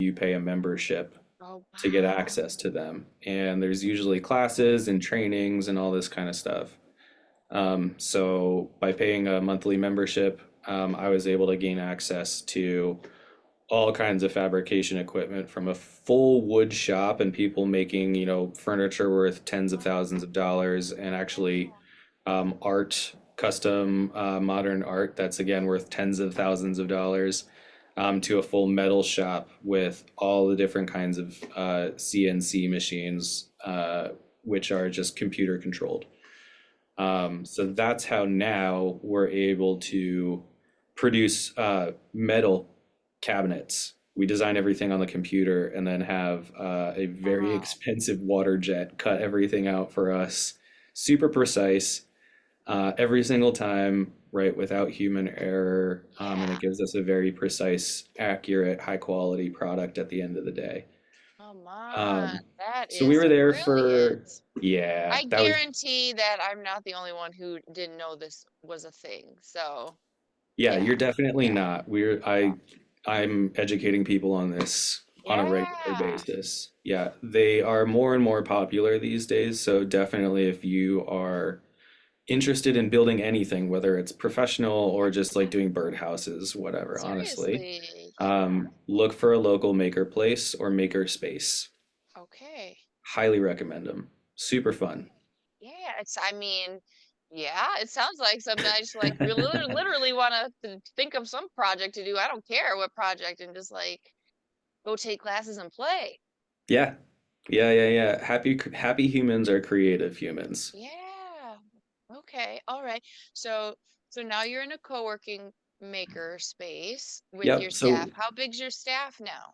you pay a membership Oh, to get wow. access to them. And there's usually classes and trainings and all this kind of stuff. So by paying a monthly membership, I was able to gain access to all kinds of fabrication equipment from a full wood shop and people making, furniture worth tens of thousands of dollars and actually art, custom modern art that's again worth tens of thousands of dollars, to a full metal shop with all the different kinds of CNC machines, which are just computer controlled. So that's how now we're able to produce metal cabinets. We design everything on the computer and then have a very Wow. expensive water jet cut everything out for us, super precise, every single time, right, without human error. And Yeah. it gives us a very precise, accurate, high quality product at the end of the day. Come on. Um, That so we is were there for, brilliant. yeah, I that was, guarantee that I'm not the only one who didn't know this was a thing. So, yeah, yeah. you're definitely Yeah. not. I'm educating people on this on a regular Yeah. basis. Yeah, they are more and more popular these days. So definitely if you are interested in building anything, whether it's professional or just like doing birdhouses, whatever, honestly, Seriously. Yeah. look for a local maker place or maker space. Okay. Highly recommend them. Super fun. Yeah, I mean, yeah, it sounds like something I just like really literally want to think of some project to do. I don't care what project and just like go take classes and play. Yeah. Yeah, yeah, yeah. Happy humans are creative humans. Yeah. Okay. All right. So so now you're in a co-working maker space with your Yep. staff. So How big's your staff now?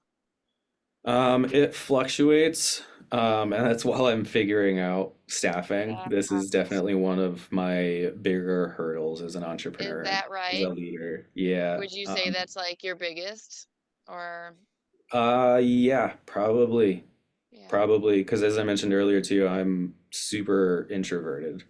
it fluctuates, and that's while I'm figuring out staffing. Yeah. This is definitely one of my bigger hurdles as an Is entrepreneur and that as a right? leader. Yeah. Would you say that's like your biggest or Yeah, probably. yeah. Probably, because as I mentioned earlier too, I'm super introverted.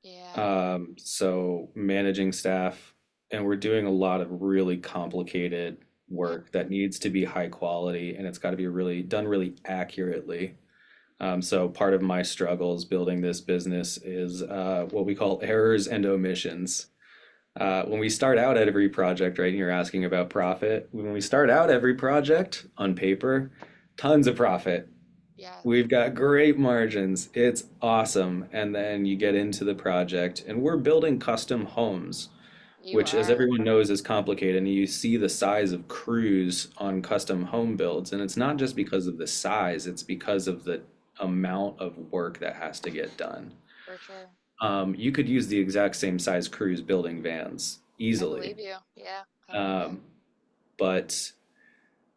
Yeah. So managing staff, and we're doing a lot of really complicated Mm, work that needs to be high quality, and it's got to be really done really accurately. So part of my struggles building this business is what we call errors and omissions. When we start out at every project, right, and you're asking about profit, when we start out every project on paper, tons of profit. yeah. We've got great margins. It's awesome. And then you get into the project, and we're building custom homes, You which, as are. everyone knows, is complicated. And you see the size of crews on custom home builds. And it's not just because of the size, it's because of the amount of work that has to get done. For sure. You could use the exact same size crews building vans I easily. believe you. Yeah, 100%. Um, but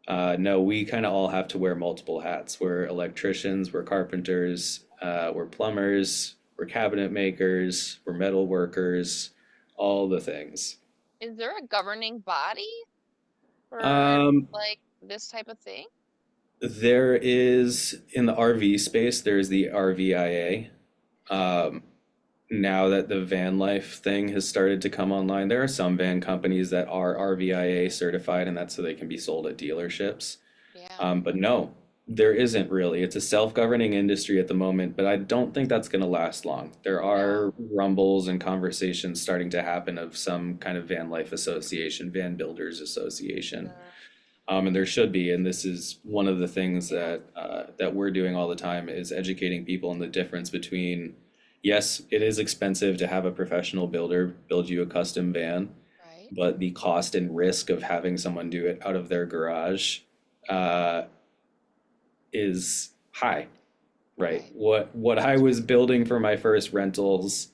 no, we kind of all have to wear multiple hats. We're electricians, we're carpenters, we're plumbers, we're cabinet makers, we're metal workers, all the things. Is there a governing body for Um, like this type of thing? there is in the RV space, there's the RVIA. Um, now that the van life thing has started to come online, there are some van companies that are RVIA certified, and that's so they can be sold at dealerships. Yeah. But no, there isn't really. It's a self-governing industry at the moment, but I don't think that's going to last long. There No. are rumbles and conversations starting to happen of some kind of van life association, van builders association, Mm, and there should be. And this is one of the things yeah. that we're doing all the time is educating people on the difference between, yes, it is expensive to have a professional builder build you a custom van, Right. but the cost and risk of having someone do it out of their garage uh, is high, right? Right. What I That's was right. building for my first rentals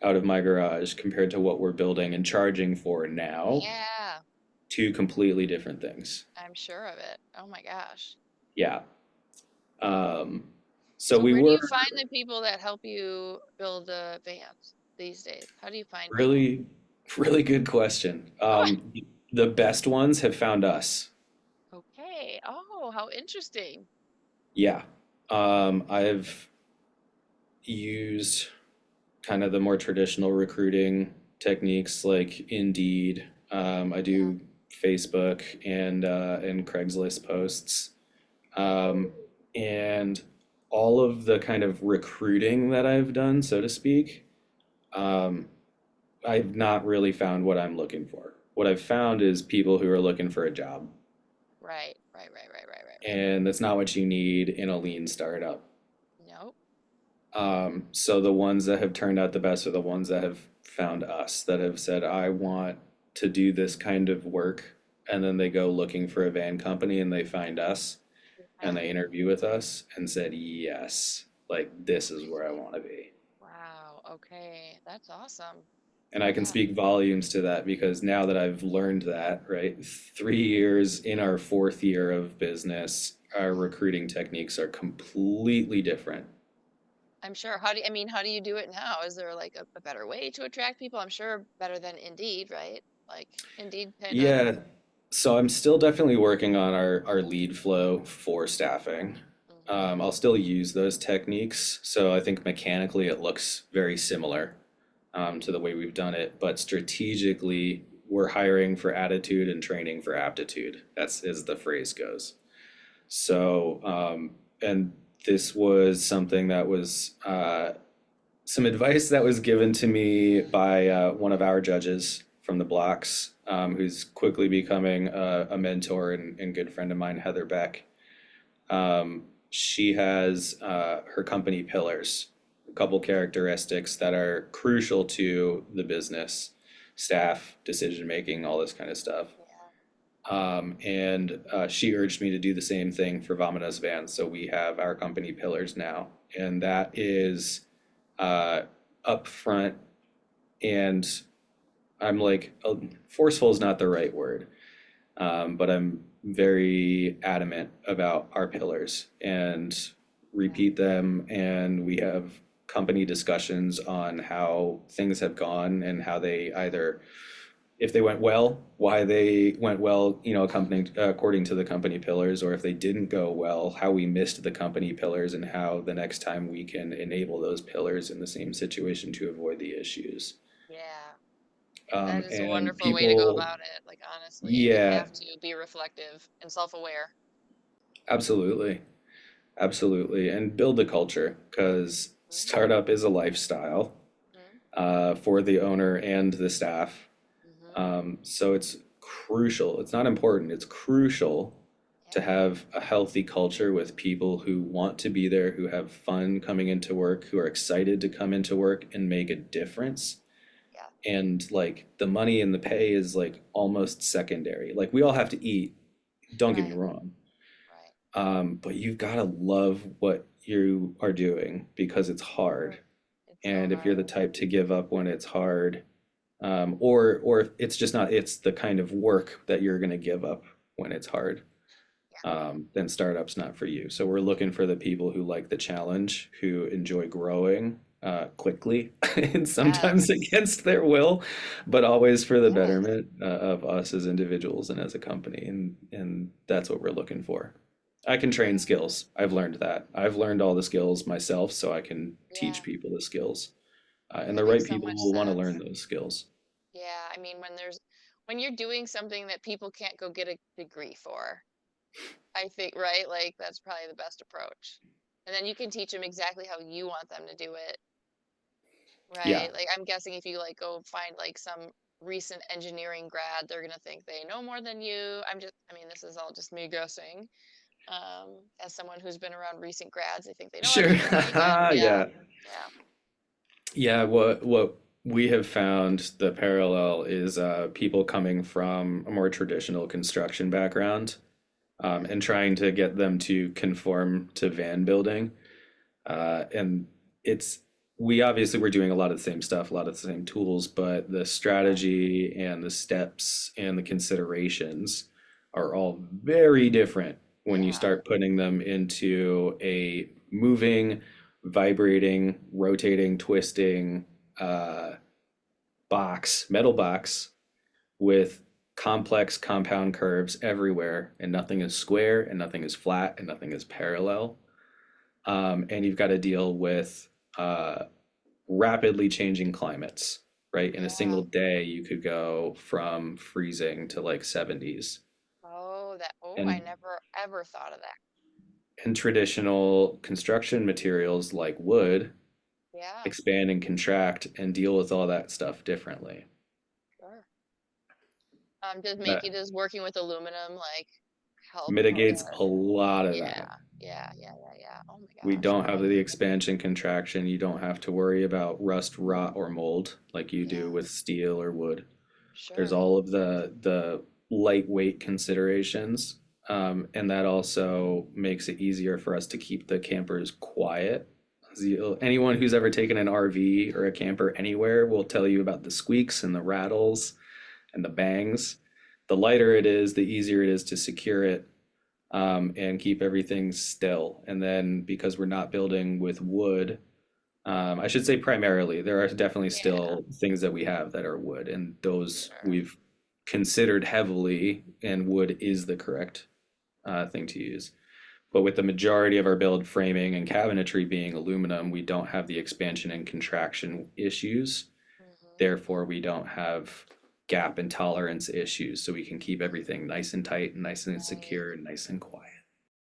out of my garage compared to what we're building and charging for now, Yeah. two completely different things. I'm sure of it. Oh my gosh. Yeah. Um, so So we where do were you find the people that help you build the vans these days? How do you find people? really, really good question. Oh, The best ones have found us. okay. Oh, how interesting. Yeah. I've used kind of the more traditional recruiting techniques like Indeed. I Yeah. do Facebook and Craigslist posts. Um, and all of the kind of recruiting that I've done, so to speak, um, I've not really found what I'm looking for. What I've found is people who are looking for a job, Right, right, right, right, right, right, right. and that's not what you need in a lean startup. Nope. So the ones that have turned out the best are the ones that have found us, that have said, I want to do this kind of work. And then they go looking for a van company and they find us and Yeah. they interview with us and said, yes, like this is where I want to be. Wow. Okay. That's awesome. And I can Yeah. speak volumes to that because now that I've learned that, right, 3 years in our fourth year of business, our recruiting techniques are completely different. I'm sure. How do you do it now? Is there like a better way to attract people? I'm sure better than Indeed, right? Like Indeed kind of. Yeah, so I'm still definitely working on our lead flow for staffing. Hmm. I'll still use those techniques. So I think mechanically it looks very similar to the way we've done it, but strategically we're hiring for attitude and training for aptitude. That's as the phrase goes. So, and this was something that was some advice that was given to me by one of our judges from the blocks, who's quickly becoming a mentor and good friend of mine, Heather Beck. She has her company pillars, a couple characteristics that are crucial to the business, staff, decision making, all this kind of stuff. Yeah. And she urged me to do the same thing for Vominos Van. So we have our company pillars now, and that is uh, upfront, and I'm like, forceful is not the right word, but I'm very adamant about our pillars and Yeah. repeat them. And we have company discussions on how things have gone and how they either, if they went well, why they went well, accompanying according to the company pillars, or if they didn't go well, how we missed the company pillars and how the next time we can enable those pillars in the same situation to avoid the issues. Yeah. That is a And wonderful way to go people, about it. Like honestly, you yeah, have to be reflective and self-aware. absolutely, absolutely, and build a culture because startup is a lifestyle Mm-hmm. for the owner and the staff. Mm-hmm. So it's crucial. It's not important. It's crucial to Yeah. have a healthy culture with people who want to be there, who have fun coming into work, who are excited to come into work and make a difference. Yeah. And like the money and the pay is like almost secondary. Like we all have to eat, don't get me Right. wrong. Right. But you've got to love what you are doing because it's hard. True. It's so And if you're hard. the type to give up when it's hard, or it's just not, it's the kind of work that you're going to give up when it's hard, Yeah. then startup's not for you. So we're looking for the people who like the challenge, who enjoy growing quickly and sometimes Yes. against their will, but always for the Yes. betterment of us as individuals and as a company. And that's what we're looking for. I can train skills. I've learned that. I've learned all the skills myself, so I can Yeah. teach people the skills. And That the makes right so people much will want to learn sense. those skills. Yeah. When you're doing something that people can't go get a degree for, I think, right? Like that's probably the best approach. And then you can teach them exactly how you want them to do it, Yeah, right? Like I'm guessing if you like go find like some recent engineering grad, they're gonna think they know more than you. This is all just me guessing. As someone who's been around recent grads, they think they know sure. everything, and yeah, Yeah. yeah, Yeah, what we have found the parallel is people coming from a more traditional construction background, yeah, and trying to get them to conform to van building. And it's we obviously we're doing a lot of the same stuff, a lot of the same tools, but the right, strategy and the steps and the considerations are all very different when you yeah, start putting them into a moving, vibrating, rotating, twisting uh, metal box with complex compound curves everywhere, and nothing is square, and nothing is flat, and nothing is parallel. And you've got to deal with uh, rapidly changing climates, right? In a yeah. single day, you could go from freezing to like 70s. Oh, I And never ever thought of that. And traditional construction materials like wood Yeah, expand and contract and deal with all that stuff differently. sure. That Does working with aluminum like help mitigates or a lot of yeah, that. yeah. Oh my We gosh, don't have the okay. expansion contraction. You don't have to worry about rust, rot, or mold like you do Yeah, with steel or wood. There's sure. all of the lightweight considerations, and that also makes it easier for us to keep the campers quiet. Anyone who's ever taken an RV or a camper anywhere will tell you about the squeaks and the rattles and the bangs. The lighter it is, the easier it is to secure it, and keep everything still. And then because we're not building with wood, I should say primarily, there are definitely Yeah, still things that we have that are wood, and those sure. we've considered heavily, and wood is the correct thing to use. But with the majority of our build framing and cabinetry being aluminum, we don't have the expansion and contraction issues. Hmm. Therefore, we don't have gap and tolerance issues, so we can keep everything nice and tight and nice and Right. secure and nice and quiet.